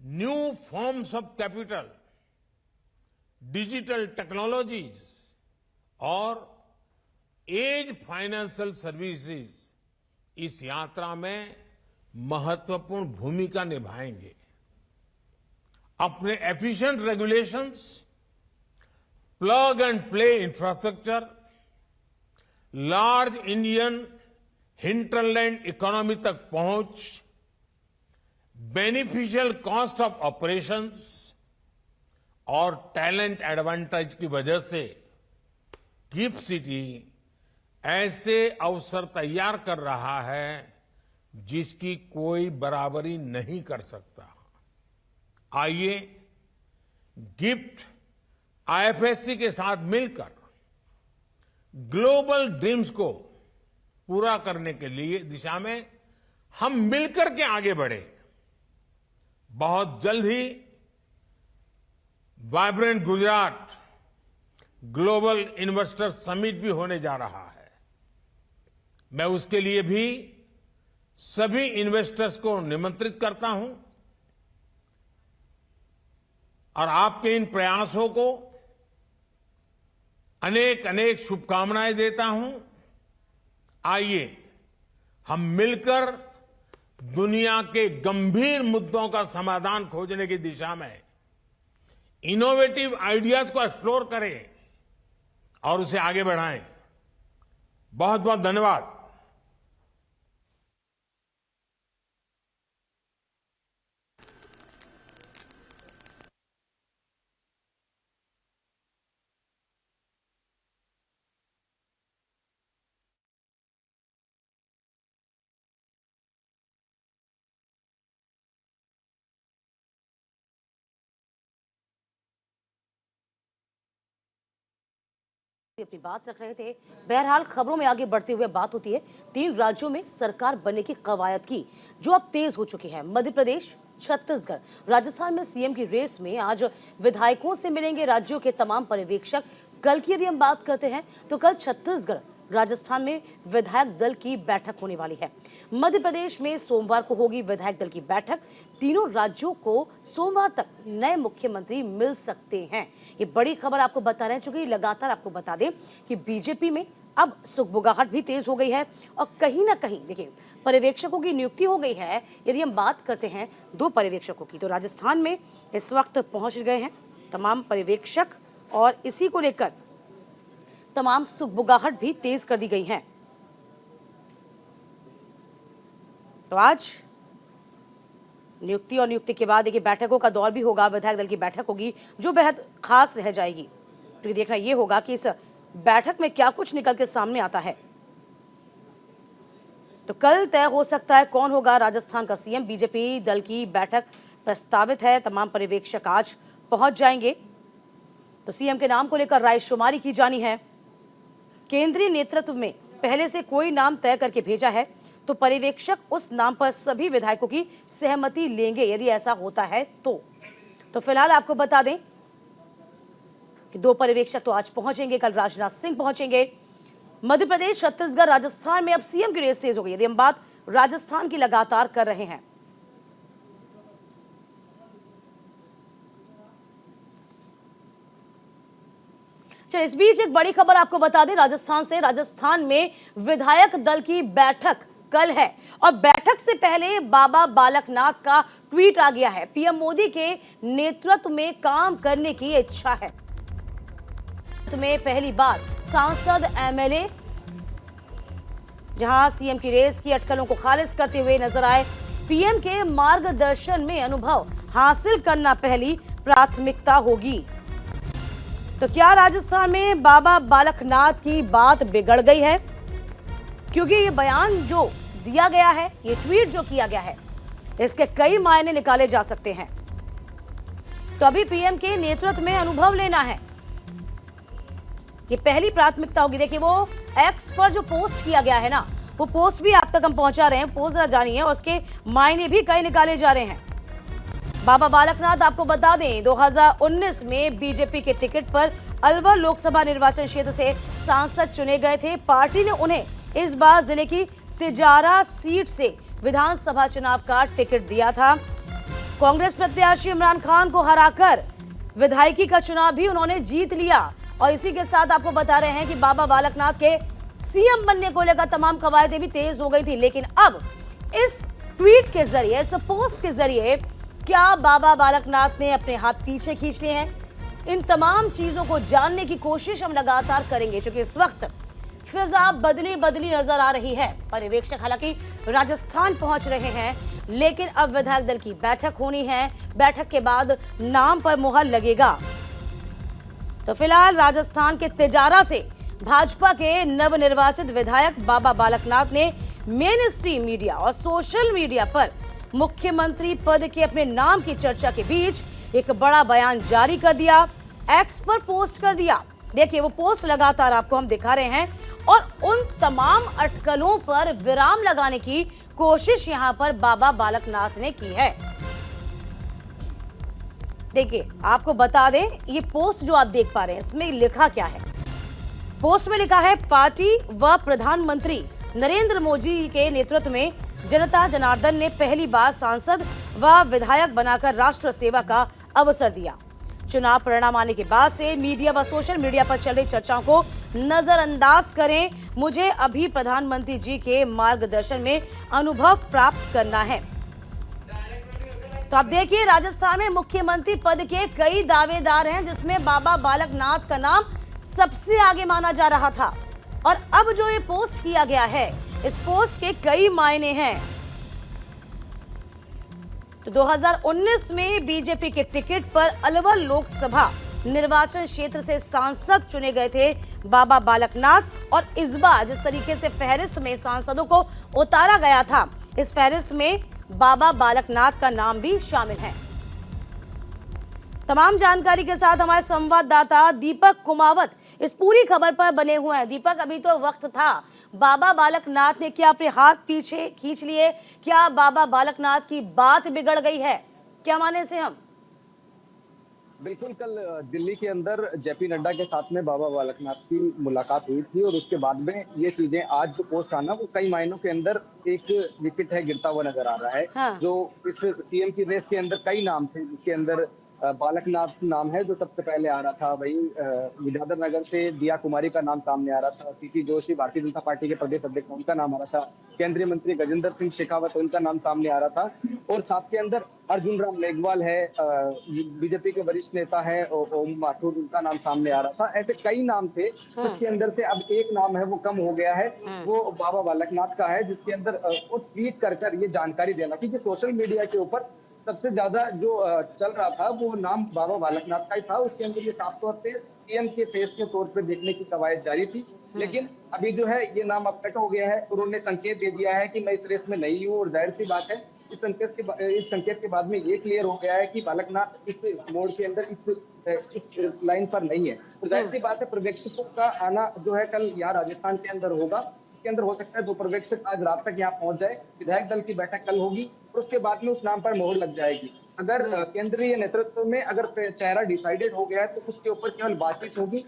New forms of capital, digital technologies और as financial services इस यात्रा में महत्वपूर्ण भूमिका निभाएंगे। अपने efficient regulations, plug and play infrastructure, large Indian hinterland economy तक पहुंच, बेनिफिशियल कॉस्ट ऑफ ऑपरेशंस और टैलेंट एडवांटेज की वजह से गिफ्ट सिटी ऐसे अवसर तैयार कर रहा है जिसकी कोई बराबरी नहीं कर सकता। आइए गिफ्ट आईएफएससी के साथ मिलकर ग्लोबल ड्रीम्स को पूरा करने के लिए दिशा में हम मिलकर के आगे बढ़े। बहुत जल्द ही vibrant Gujarat global investor summit भी होने जा रहा है। मैं उसके लिए भी सभी इन्वेस्टर्स को निमंत्रित करता हूं और आपके इन प्रयासों को अनेक अनेक शुभकामनाएं देता हूं। आइए हम मिलकर दुनिया के गंभीर मुद्दों का समाधान खोजने की दिशा में इनोवेटिव आइडियाज को एक्सप्लोर करें और उसे आगे बढ़ाएं। बहुत बहुत धन्यवाद। अपनी बात रख रहे थे। बहरहाल खबरों में आगे बढ़ते हुए बात होती है 3 राज्यों में सरकार बनने की कवायद की, जो अब तेज हो चुकी है। मध्य प्रदेश, छत्तीसगढ़, राजस्थान में सीएम की रेस में आज विधायकों से मिलेंगे राज्यों के तमाम पर्यवेक्षक। कल की यदि हम बात करते हैं तो कल छत्तीसगढ़, राजस्थान में विधायक दल की बैठक होने वाली है। मध्य प्रदेश में सोमवार को होगी विधायक दल की बैठक। तीनों राज्यों को सोमवार तक नए मुख्यमंत्री मिल सकते हैं। ये बड़ी खबर आपको बता रहे हैं, चूंकि लगातार आपको बता दें कि बीजेपी में अब सुगबुगाहट भी तेज हो गई है और कहीं ना कहीं देखिए पर्यवेक्षकों की नियुक्ति हो गई है। यदि हम बात करते हैं 2 पर्यवेक्षकों की, तो राजस्थान में इस वक्त पहुंच गए हैं तमाम पर्यवेक्षक और इसी को लेकर तमाम सुगबुगाहट भी तेज कर दी गई है। तो आज नियुक्ति और नियुक्ति के बाद देखिए बैठकों का दौर भी होगा। विधायक दल की बैठक होगी जो बेहद खास रह जाएगी, क्योंकि देखना यह होगा कि इस बैठक में क्या कुछ निकल के सामने आता है। तो कल तय हो सकता है कौन होगा राजस्थान का सीएम। बीजेपी दल की बैठक प्रस्तावित है, तमाम पर्यवेक्षक आज पहुंच जाएंगे। तो सीएम के नाम को लेकर रायशुमारी की जानी है। केंद्रीय नेतृत्व में पहले से कोई नाम तय करके भेजा है, तो पर्यवेक्षक उस नाम पर सभी विधायकों की सहमति लेंगे यदि ऐसा होता है तो फिलहाल आपको बता दें कि 2 पर्यवेक्षक तो आज पहुंचेंगे, कल राजनाथ सिंह पहुंचेंगे। मध्य प्रदेश, छत्तीसगढ़, राजस्थान में अब सीएम की रेस तेज हो गई। यदि हम बात राजस्थान की लगातार कर रहे हैं, चलिए इस बीच एक बड़ी खबर आपको बता दें राजस्थान से। राजस्थान में विधायक दल की बैठक कल है और बैठक से पहले बाबा बालकनाथ का ट्वीट आ गया है। पीएम मोदी के नेतृत्व में काम करने की इच्छा है। में पहली बार सांसद, एमएलए जहां सीएम की रेस की अटकलों को खारिज करते हुए नजर आए। पीएम के मार्गदर्शन में अनुभव हासिल करना पहली प्राथमिकता होगी। तो क्या राजस्थान में बाबा बालकनाथ की बात बिगड़ गई है? क्योंकि ये बयान जो दिया गया है, ये ट्वीट जो किया गया है, इसके कई मायने निकाले जा सकते हैं। तो अभी पीएम के नेतृत्व में अनुभव लेना है, ये पहली प्राथमिकता होगी। देखिए वो एक्स पर जो पोस्ट किया गया है ना, वो पोस्ट भी आप तक हम पहुंचा रहे हैं। पोस्ट जरा जानिए, उसके मायने भी कई निकाले जा रहे हैं। बाबा बालकनाथ आपको बता दें 2019 में बीजेपी के टिकट पर अलवर लोकसभा निर्वाचन क्षेत्र से सांसद चुने गए थे। पार्टी ने उन्हें इस बार जिले की तिजारा सीट से विधानसभा चुनाव का टिकट दिया था। कांग्रेस प्रत्याशी इमरान खान को हराकर विधायकी का चुनाव भी उन्होंने जीत लिया। और इसी के साथ आपको बता रहे हैं कि बाबा बालकनाथ के सीएम बनने को लेकर तमाम कवायदें भी तेज हो गई थी। लेकिन अब इस ट्वीट के जरिए, इस पोस्ट के जरिए क्या बाबा बालकनाथ ने अपने हाथ पीछे खींच लिए हैं? इन तमाम चीजों को जानने की कोशिश हम लगातार करेंगे, क्योंकि इस वक्त फिजा बदली बदली नजर आ रही है। पर्यवेक्षक हालांकि राजस्थान पहुंच रहे हैं, लेकिन अब विधायक दल की बैठक होनी है। बैठक के बाद नाम पर मुहर लगेगा। तो फिलहाल राजस्थान के तिजारा से भाजपा के नवनिर्वाचित विधायक बाबा बालकनाथ ने मेन स्ट्रीम मीडिया और सोशल मीडिया पर मुख्यमंत्री पद के अपने नाम की चर्चा के बीच एक बड़ा बयान जारी कर दिया, एक्स पर पोस्ट कर दिया। देखिए, वो पोस्ट लगातार आपको हम दिखा रहे हैं और उन तमाम अटकलों पर विराम लगाने की कोशिश यहां पर बाबा बालकनाथ ने की है। देखिए, आपको बता दें, ये पोस्ट जो आप देख पा रहे हैं, इसमें लिखा क्या है। पोस्ट में लिखा है, पार्टी व प्रधानमंत्री नरेंद्र मोदी के नेतृत्व में जनता जनार्दन ने पहली बार सांसद व विधायक बनाकर राष्ट्र सेवा का अवसर दिया। चुनाव परिणाम आने के बाद से मीडिया व सोशल मीडिया पर चल रही चर्चाओं को नजरअंदाज करें। मुझे अभी प्रधानमंत्री जी के मार्गदर्शन में अनुभव प्राप्त करना है। तो आप देखिए, राजस्थान में मुख्यमंत्री पद के कई दावेदार हैं, जिसमें बाबा बालकनाथ का नाम सबसे आगे माना जा रहा था। और अब जो ये पोस्ट किया गया है, इस पोस्ट के कई मायने हैं। तो 2019 में बीजेपी के टिकट पर अलवर लोकसभा निर्वाचन क्षेत्र से सांसद चुने गए थे बाबा बालकनाथ। और इस बार जिस तरीके से फहरिस्त में सांसदों को उतारा गया था, इस फहरिस्त में बाबा बालकनाथ का नाम भी शामिल है। तमाम जानकारी के साथ हमारे संवाददाता दीपक कुमावत इस पूरी खबर पर बने हुए हैं। दीपक, अभी तो वक्त था, बाबा बालकनाथ ने क्या अपने हाथ पीछे खींच लिए? क्या बाबा बालकनाथ की बात बिगड़ गई है? क्या माने से हम? बिल्कुल, कल दिल्ली के अंदर जेपी नड्डा के साथ में बाबा बालकनाथ की मुलाकात हुई थी और उसके बाद में ये चीजें, आज जो पोस्ट आना, वो कई मायनों के अंदर एक विकेट है गिरता हुआ नजर आ रहा है। हाँ। जो इस सीएम की रेस के अंदर कई नाम थे, जिसके अंदर बालकनाथ नाम है जो सबसे पहले आ रहा था। वही विद्याधर नगर से दिया कुमारी का नाम सामने आ रहा था। सीपी जोशी भारतीय जनता पार्टी के प्रदेश अध्यक्ष, उनका नाम आ रहा था। केंद्रीय मंत्री गजेंद्र सिंह शेखावत, उनका नाम सामने आ रहा था। और साथ के अंदर अर्जुन राम मेघवाल है, बीजेपी के वरिष्ठ नेता है, ओम माथुर, उनका नाम सामने आ रहा था। ऐसे कई नाम थे, जिसके अंदर से अब एक नाम है वो कम हो गया है, वो बाबा बालकनाथ का है, जिसके अंदर वो ट्वीट कर ये जानकारी देना, क्योंकि सोशल मीडिया के ऊपर सबसे ज्यादा जो चल रहा था वो नाम बाबा बालकनाथ का ही था। उसके अंदर ये साफ तौर पे सीएम के फेस के तौर पे देखने की कवायद जारी थी। लेकिन अभी जो है ये नाम अब कट हो गया है। उन्होंने संकेत दे दिया है कि मैं इस रेस में नहीं हूँ, और जाहिर सी बात है इस संकेत के बाद में ये क्लियर हो गया है कि बालकनाथ इस मोड़ के अंदर इस लाइन पर नहीं है। तो जाहिर सी बात है पर्यवेक्षकों का आना जो है कल यहाँ राजस्थान के अंदर होगा। इसके अंदर हो सकता है 2 पर्यवेक्षक आज रात तक यहाँ पहुंच जाए। विधायक दल की बैठक कल होगी और उसके बाद में उस नाम पर मोहर लग जाएगी। अगर केंद्रीय नेतृत्व में अगर चेहरा डिसाइडेड हो गया है तो उसके ऊपर केवल बातचीत होगी,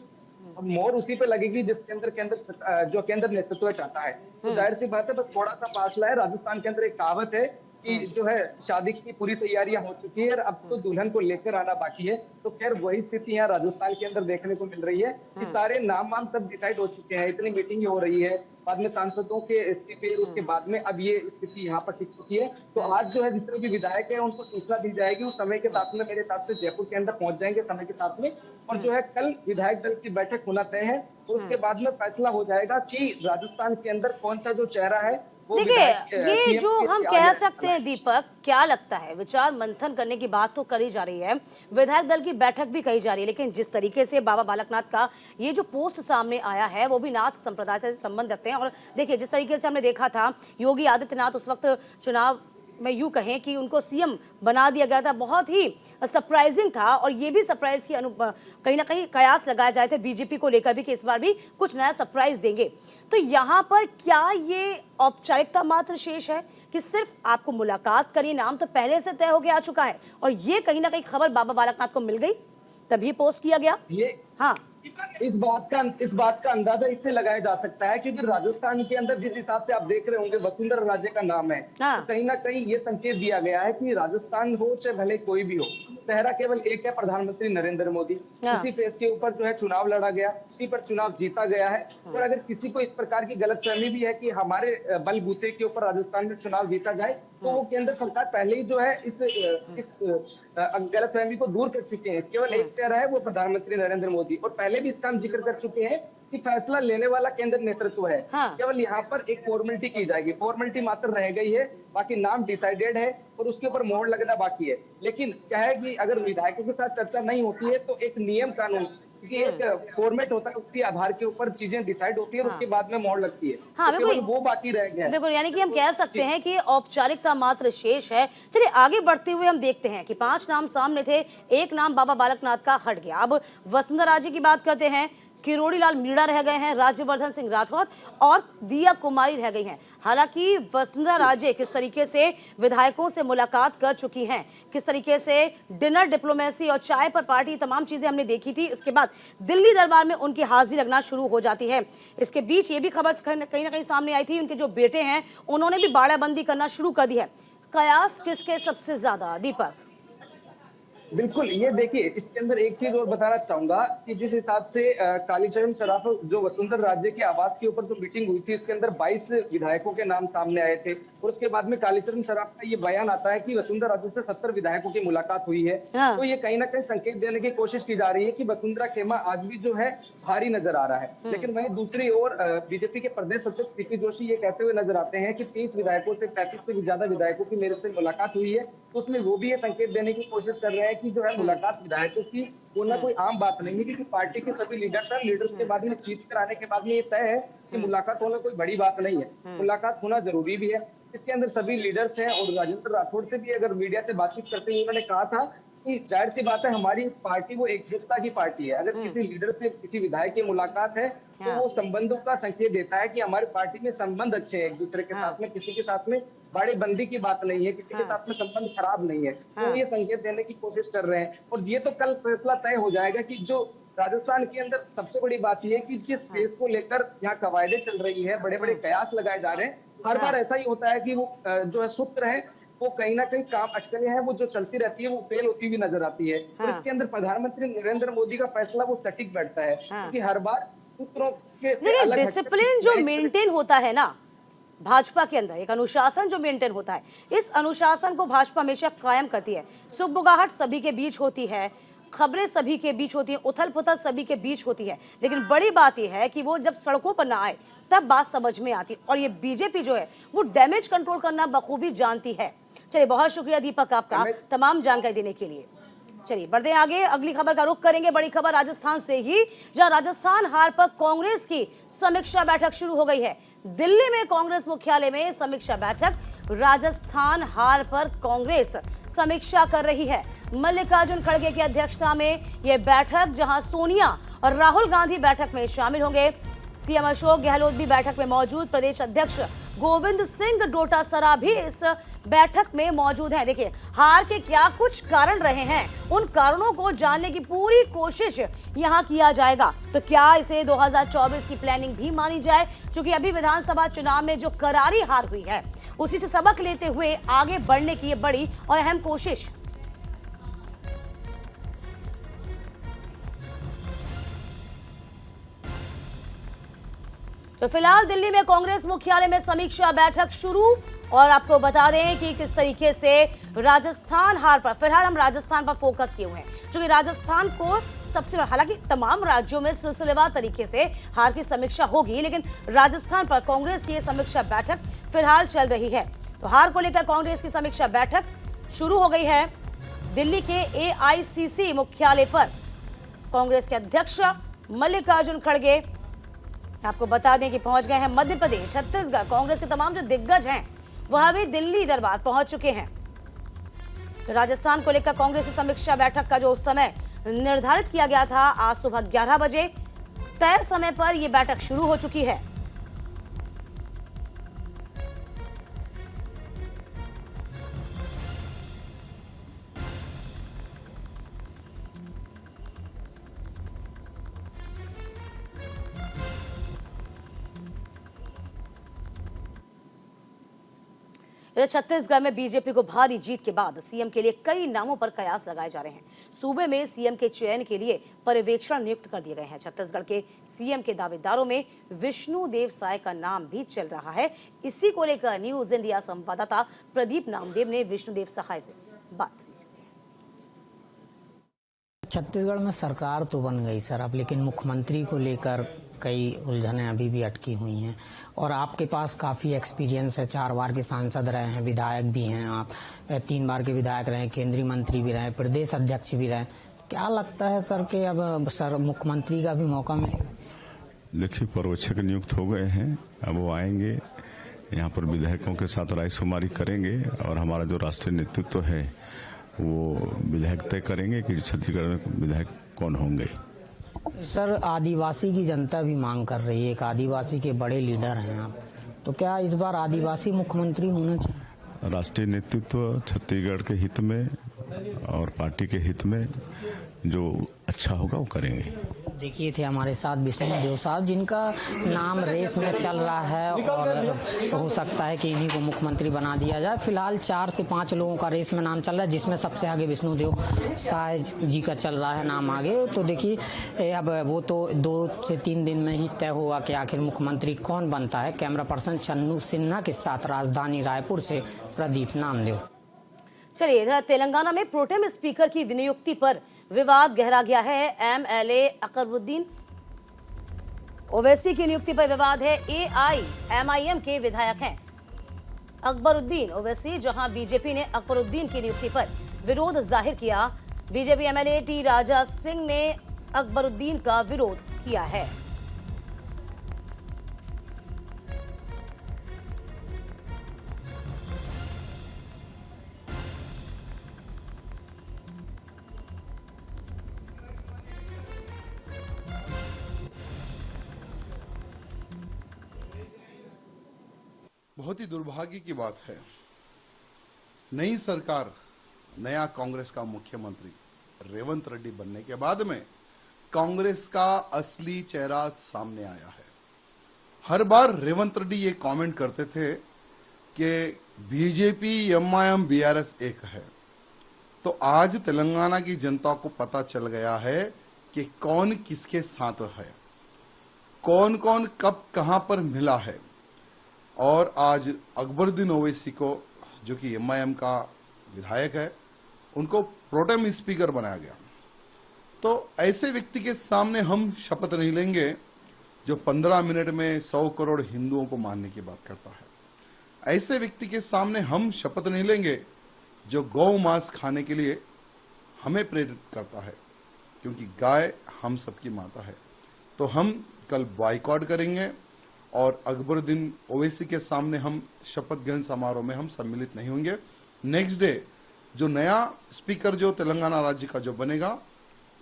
मोहर उसी पे लगेगी जिसके अंदर जो केंद्र नेतृत्व चाहता है। तो जाहिर सी बात है, बस थोड़ा सा फासला है। राजस्थान के अंदर एक कहावत है कि जो है शादी की पूरी तैयारियां हो चुकी है, अब तो दुल्हन को लेकर आना बाकी है। तो खैर वही स्थिति यहाँ राजस्थान के अंदर देखने को मिल रही है कि सारे नाम सब डिसाइड हो चुके हैं। इतनी मीटिंग हो रही है, बाद में सांसदों के इस्तीफे, उसके बाद में अब ये स्थिति यहाँ पर टिक चुकी है। तो आज जो है जितने भी विधायक हैं उनको सूचना दी जाएगी, उस समय के साथ में मेरे हिसाब से जयपुर के अंदर पहुंच जाएंगे समय के साथ में। और जो है कल विधायक दल की बैठक होना तय है, तो उसके बाद में फैसला हो जाएगा कि राजस्थान के अंदर कौन सा जो चेहरा है। देखिए, ये जो हम कह सकते हैं दीपक, क्या लगता है, विचार मंथन करने की बात तो करी जा रही है, विधायक दल की बैठक भी कही जा रही है, लेकिन जिस तरीके से बाबा बालकनाथ का ये जो पोस्ट सामने आया है, वो भी नाथ संप्रदाय से संबंध रखते हैं। और देखिए, जिस तरीके से हमने देखा था, योगी आदित्यनाथ उस वक्त चुनाव में यूं कहें कि उनको सीएम बना दिया गया था, बहुत ही सरप्राइजिंग था। और ये भी सरप्राइज की कहीं ना कहीं कयास लगाए जाए थे बीजेपी को लेकर भी कि इस बार भी कुछ नया सरप्राइज देंगे। तो यहाँ पर क्या ये औपचारिकता मात्र शेष है कि सिर्फ आपको मुलाकात करिए, नाम तो पहले से तय होकर आ चुका है, और ये कहीं ना कहीं खबर बाबा बालकनाथ को मिल गई तभी पोस्ट किया गया? ये हाँ, इस बात का अंदाजा इससे लगाया जा सकता है कि जो राजस्थान के अंदर जिस हिसाब से आप देख रहे होंगे वसुंधरा राजे का नाम है, हाँ। तो कहीं ना कहीं ये संकेत दिया गया है कि राजस्थान हो चाहे भले कोई भी हो, चेहरा केवल एक है, प्रधानमंत्री नरेंद्र मोदी। हाँ। उसी फेस के ऊपर जो है चुनाव लड़ा गया, उसी पर चुनाव जीता गया है। और अगर किसी को इस प्रकार की गलतफहमी भी है कि हमारे बलबूते के ऊपर राजस्थान में चुनाव जीता जाए, तो वो केंद्र सरकार पहले ही जो है इस गलतफहमी को दूर कर चुके हैं। केवल एक चेहरा है, वो प्रधानमंत्री नरेंद्र मोदी, और पहले भी इसका हम जिक्र कर चुके हैं कि फैसला लेने वाला केंद्र नेतृत्व है। हाँ। केवल यहाँ पर एक फॉर्मेलिटी की जाएगी, फॉर्मेलिटी मात्र रह गई है, बाकी नाम डिसाइडेड है और उसके ऊपर मोहर लगना बाकी है। लेकिन क्या है कि अगर विधायकों के साथ चर्चा नहीं होती है तो एक नियम कानून, क्योंकि एक फॉर्मेट होता है, उसी आधार के ऊपर चीजें डिसाइड होती है और उसके बाद में मोहर लगती है। हाँ, तो बिल्कुल। केवल वो बाकी रह गया है। बिल्कुल, यानी कि हम कह सकते हैं कि औपचारिकता मात्र शेष है। चलिए आगे बढ़ते हुए हम देखते हैं कि 5 नाम सामने थे, एक नाम बाबा बालकनाथ का हट गया। अब वसुंधरा राजे की बात करते हैं। किरोड़ी लाल मीणा रह गए हैं, राज्यवर्धन सिंह राठौर और दिया कुमारी रह गई हैं। हालांकि वसुंधरा राजे किस तरीके से विधायकों से मुलाकात कर चुकी हैं, किस तरीके से डिनर डिप्लोमेसी और चाय पर पार्टी, तमाम चीजें हमने देखी थी। उसके बाद दिल्ली दरबार में उनकी हाजिरी लगना शुरू हो जाती है। इसके बीच ये भी खबर कहीं ना कहीं सामने आई थी, उनके जो बेटे हैं उन्होंने भी बाड़ाबंदी करना शुरू कर दी है। कयास किसके सबसे ज्यादा, दीपक? बिल्कुल, ये देखिए, इसके अंदर एक चीज और बताना चाहूंगा कि जिस हिसाब से कालीचरण सराफ जो वसुंधरा राजे के आवास के ऊपर जो मीटिंग हुई थी, इसके अंदर 22 विधायकों के नाम सामने आए थे और उसके बाद में कालीचरण सराफ का ये बयान आता है कि वसुंधरा राजे से 70 विधायकों की मुलाकात हुई है। हाँ। तो ये कहीं ना कहीं संकेत देने की कोशिश की जा रही है कि वसुंधरा खेमा आज भी जो है भारी नजर आ रहा है। लेकिन वहीं दूसरी ओर बीजेपी के प्रदेश अध्यक्ष सीपी जोशी ये कहते हुए नजर आते हैं कि 30 विधायकों से 35 से भी ज्यादा विधायकों की मेरे से मुलाकात हुई है। तो उसमें वो भी ये संकेत देने की कोशिश कर रहे हैं कि जो है मुलाकात विधायकों की बोलना कोई आम बात नहीं है, क्योंकि पार्टी के सभी लीडर्स हैं। लीडर्स के बाद में जीत कर आने के बाद में ये तय है कि मुलाकात होना कोई बड़ी बात नहीं है, मुलाकात होना जरूरी भी है। इसके अंदर सभी लीडर्स हैं और राजेंद्र राठौड़ से भी अगर मीडिया से बातचीत करते हुए उन्होंने कहा था कि जाहिर सी बात है, हमारी पार्टी वो एकजुटता की पार्टी है। अगर किसी लीडर से किसी विधायक की मुलाकात है तो वो संबंधों का संकेत देता है कि हमारी पार्टी में संबंध अच्छे हैं एक दूसरे के साथ में, किसी के साथ में बाड़ेबंदी की बात नहीं है, किसी के साथ में संबंध खराब नहीं है। तो ये संकेत देने की कोशिश कर रहे हैं और ये तो कल फैसला तय हो जाएगा कि जो राजस्थान के अंदर सबसे बड़ी बात यह है कि जिस फेस को लेकर यहाँ कवायदे चल रही है, बड़े बड़े कयास लगाए जा रहे हैं, हर बार ऐसा ही होता है कि वो जो है सूत्र है वो कहीं ना कहीं काम अटकलें हैं वो जो चलती रहती है, वो फेल होती हुई नजर आती है। और इसके अंदर प्रधानमंत्री नरेंद्र मोदी का फैसला वो सटीक बैठता है, क्योंकि हर बार सूत्रों के से अलग डिसिप्लिन जो मेंटेन होता है ना भाजपा के अंदर, एक अनुशासन जो मेंटेन होता है, इस अनुशासन को भाजपा हमेशा कायम करती है। सुगबुगाहट सभी के बीच होती है, खबरें सभी के बीच होती हैं, उथल पुथल सभी के बीच होती है, लेकिन बड़ी बात यह है कि वो जब सड़कों पर ना आए तब बात समझ में आती। और ये बीजेपी जो है वो डैमेज कंट्रोल करना बखूबी जानती है। चलिए, बहुत शुक्रिया दीपक आपका तमाम जानकारी देने के लिए। चलिए बढ़ते हैं आगे, अगली खबर का रुख करेंगे। बड़ी खबर राजस्थान से ही, जहां राजस्थान हार पर कांग्रेस की समीक्षा बैठक शुरू हो गई है। दिल्ली में कांग्रेस मुख्यालय में समीक्षा बैठक, राजस्थान हार पर कांग्रेस समीक्षा कर रही है। मल्लिकार्जुन खड़गे की अध्यक्षता में यह बैठक, जहां सोनिया और राहुल गांधी बैठक में शामिल होंगे। सीएम अशोक गहलोत भी बैठक में मौजूद, प्रदेश अध्यक्ष गोविंद सिंह डोटासरा भी इस बैठक में मौजूद हैं। देखिए, हार के क्या कुछ कारण रहे हैं, उन कारणों को जानने की पूरी कोशिश यहां किया जाएगा। तो क्या इसे 2024 की प्लानिंग भी मानी जाए, क्योंकि अभी विधानसभा चुनाव में जो करारी हार हुई है उसी से सबक लेते हुए आगे बढ़ने की ये बड़ी और अहम कोशिश। तो फिलहाल दिल्ली में कांग्रेस मुख्यालय में समीक्षा बैठक शुरू, और आपको बता दें कि किस तरीके से राजस्थान हार पर, फिलहाल हम राजस्थान पर फोकस किए हुए हैं, क्योंकि राजस्थान को सबसे, हालांकि तमाम राज्यों में सिलसिलेवार तरीके से हार की समीक्षा होगी, लेकिन राजस्थान पर कांग्रेस की समीक्षा बैठक फिलहाल चल रही है। तो हार को लेकर कांग्रेस की समीक्षा बैठक शुरू हो गई है। दिल्ली के AICC मुख्यालय पर कांग्रेस के अध्यक्ष मल्लिकार्जुन खड़गे, आपको बता दें कि पहुंच गए हैं मध्य प्रदेश, छत्तीसगढ़। कांग्रेस के तमाम जो दिग्गज हैं वह भी दिल्ली दरबार पहुंच चुके हैं। तो राजस्थान को लेकर कांग्रेस की समीक्षा बैठक का जो समय निर्धारित किया गया था, आज सुबह 11 बजे तय समय पर यह बैठक शुरू हो चुकी है। इधर छत्तीसगढ़ में बीजेपी को भारी जीत के बाद सीएम के लिए कई नामों पर कयास लगाए जा रहे हैं। सूबे में सीएम के चयन के लिए पर्यवेक्षण नियुक्त कर दिए गए हैं। छत्तीसगढ़ के सीएम के दावेदारों में विष्णुदेव साय का नाम भी चल रहा है। इसी को लेकर न्यूज इंडिया संवाददाता प्रदीप नामदेव ने विष्णुदेव सहाय से बात की। छत्तीसगढ़ में सरकार तो बन गई सर अब, लेकिन मुख्यमंत्री को लेकर कई उलझनें अभी भी अटकी हुई हैं। और आपके पास काफ़ी एक्सपीरियंस है, 4 बार के सांसद रहे हैं, विधायक भी हैं आप, 3 बार के विधायक रहे, केंद्रीय मंत्री भी रहे, प्रदेश अध्यक्ष भी रहे। क्या लगता है सर कि अब सर मुख्यमंत्री का भी मौका मिलेगा? देखिए, पर्यवेक्षक नियुक्त हो गए हैं, अब वो आएंगे यहाँ पर विधायकों के साथ रायशुमारी करेंगे और हमारा जो राष्ट्रीय नेतृत्व है वो विधायक तय करेंगे कि छत्तीसगढ़ में विधायक कौन होंगे। सर आदिवासी की जनता भी मांग कर रही है, एक आदिवासी के बड़े लीडर हैं आप, तो क्या इस बार आदिवासी मुख्यमंत्री होना चाहिए? राष्ट्रीय नेतृत्व छत्तीसगढ़ के हित में और पार्टी के हित में जो अच्छा होगा वो करेंगे। देखिए थे हमारे साथ विष्णुदेव साहब, जिनका नाम रेस में चल रहा है और हो सकता है कि इन्हीं को मुख्यमंत्री बना दिया जाए। फिलहाल 4 से 5 लोगों का रेस में नाम चल रहा है, जिसमें सबसे आगे विष्णुदेव साय जी का चल रहा है नाम आगे। तो देखिए अब वो तो 2 से 3 दिन में ही तय हुआ कि आखिर मुख्यमंत्री कौन बनता है। कैमरा पर्सन चन्नू सिन्हा के साथ राजधानी रायपुर से प्रदीप नामदेव। चलिए, इधर तेलंगाना में प्रोटेम स्पीकर की नियुक्ति पर विवाद गहरा गया है। एमएलए अकबरुद्दीन ओवैसी की नियुक्ति पर विवाद है। एआईएमआईएम के विधायक हैं अकबरुद्दीन ओवैसी, जहां बीजेपी ने अकबरुद्दीन की नियुक्ति पर विरोध जाहिर किया। BJP MLA T Raja Singh ने अकबरुद्दीन का विरोध किया है। बहुत ही दुर्भाग्य की बात है, नई सरकार, नया कांग्रेस का मुख्यमंत्री रेवंत रेड्डी बनने के बाद में कांग्रेस का असली चेहरा सामने आया है। हर बार रेवंत रेड्डी ये कमेंट करते थे कि बीजेपी एमआईएम बीआरएस एक है। तो आज तेलंगाना की जनता को पता चल गया है कि कौन किसके साथ है, कौन कौन कब कहां पर मिला है। और आज अकबरुद्दीन ओवैसी को, जो कि एमआईएम का विधायक है, उनको प्रोटेम स्पीकर बनाया गया। तो ऐसे व्यक्ति के सामने हम शपथ नहीं लेंगे जो 15 मिनट में 100 करोड़ हिंदुओं को मारने की बात करता है। ऐसे व्यक्ति के सामने हम शपथ नहीं लेंगे जो गौ मांस खाने के लिए हमें प्रेरित करता है, क्योंकि गाय हम सबकी माता है। तो हम कल बॉयकॉट करेंगे और अकबरुद्दीन ओवैसी के सामने हम शपथ ग्रहण समारोह में हम सम्मिलित नहीं होंगे। नेक्स्ट डे जो नया स्पीकर जो तेलंगाना राज्य का जो बनेगा,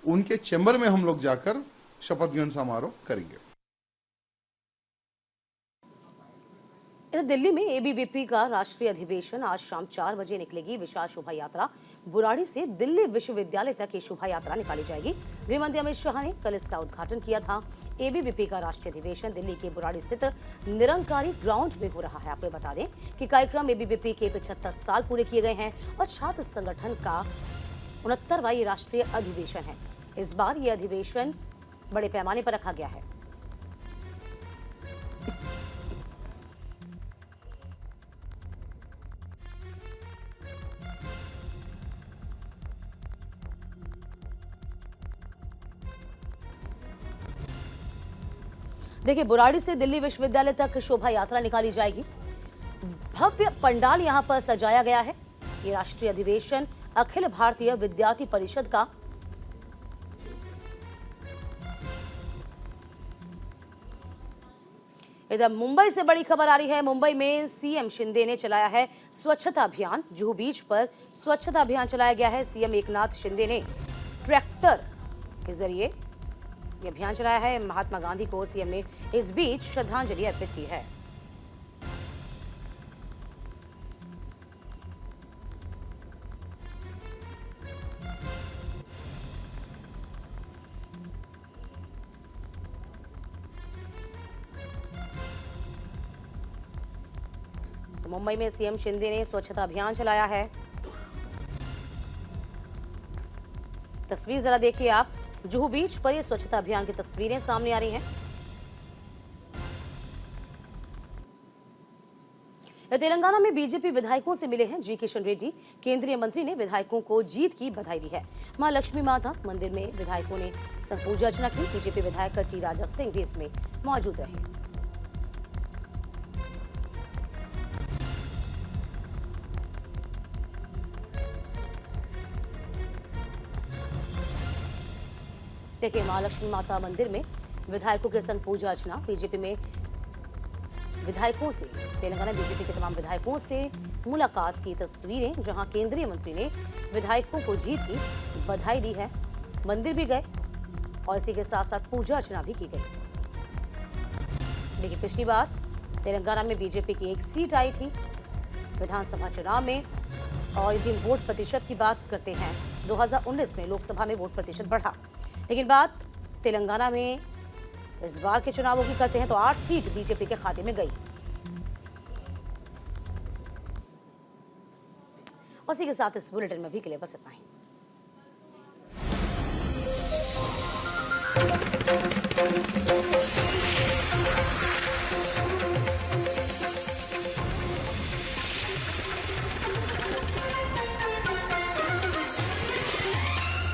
उनके चैम्बर में हम लोग जाकर शपथ ग्रहण समारोह करेंगे। इधर दिल्ली में एबीवीपी का राष्ट्रीय अधिवेशन आज शाम 4 बजे निकलेगी। विशाल शोभा यात्रा बुराड़ी से दिल्ली विश्वविद्यालय तक की शोभा यात्रा निकाली जाएगी। गृहमंत्री अमित शाह ने कल इसका उद्घाटन किया था। एबीवीपी का राष्ट्रीय अधिवेशन दिल्ली के बुराड़ी स्थित निरंकारी ग्राउंड में हो रहा है। आपको बता दें कि कार्यक्रम एबीवीपी के 75 साल पूरे किए गए हैं और छात्र संगठन का 69वां ये राष्ट्रीय अधिवेशन है। इस बार ये अधिवेशन बड़े पैमाने पर रखा गया है। देखिए, बुराड़ी से दिल्ली विश्वविद्यालय तक शोभा यात्रा निकाली जाएगी। भव्य पंडाल यहां पर सजाया गया है। ये राष्ट्रीय अधिवेशन अखिल भारतीय विद्यार्थी परिषद का इधर मुंबई से बड़ी खबर आ रही है। मुंबई में सीएम शिंदे ने चलाया है स्वच्छता अभियान। जुहू बीच पर स्वच्छता अभियान चलाया गया है। सीएम एकनाथ शिंदे ने ट्रैक्टर के जरिए ये अभियान चलाया है। महात्मा गांधी को सीएम ने इस बीच श्रद्धांजलि अर्पित की है। तो मुंबई में सीएम शिंदे ने स्वच्छता अभियान चलाया है। तस्वीर जरा देखिए आप, जुहू बीच पर ये स्वच्छता अभियान की तस्वीरें सामने आ रही हैं। तेलंगाना में बीजेपी विधायकों से मिले हैं जी किशन रेड्डी। केंद्रीय मंत्री ने विधायकों को जीत की बधाई दी है। मां लक्ष्मी माता मंदिर में विधायकों ने संपूजा अर्चना की। बीजेपी विधायक टी राजा सिंह भी इसमें मौजूद रहे। देखिए, मां लक्ष्मी माता मंदिर में विधायकों के संग पूजा अर्चना। बीजेपी में विधायकों से, तेलंगाना बीजेपी के तमाम विधायकों से मुलाकात की तस्वीरें, जहां केंद्रीय मंत्री ने विधायकों को जीत की बधाई दी है। मंदिर भी गए और इसी के साथ साथ पूजा अर्चना भी की गई। देखिए, पिछली बार तेलंगाना में बीजेपी की एक सीट आई थी विधानसभा चुनाव में, और यदि वोट प्रतिशत की बात करते हैं 2019 में लोकसभा में वोट प्रतिशत बढ़ा, लेकिन बात तेलंगाना में इस बार के चुनावों की करते हैं तो 8 सीट बीजेपी के खाते में गई। उसी के साथ इस बुलेटिन में भी के लिए बस इतना ही।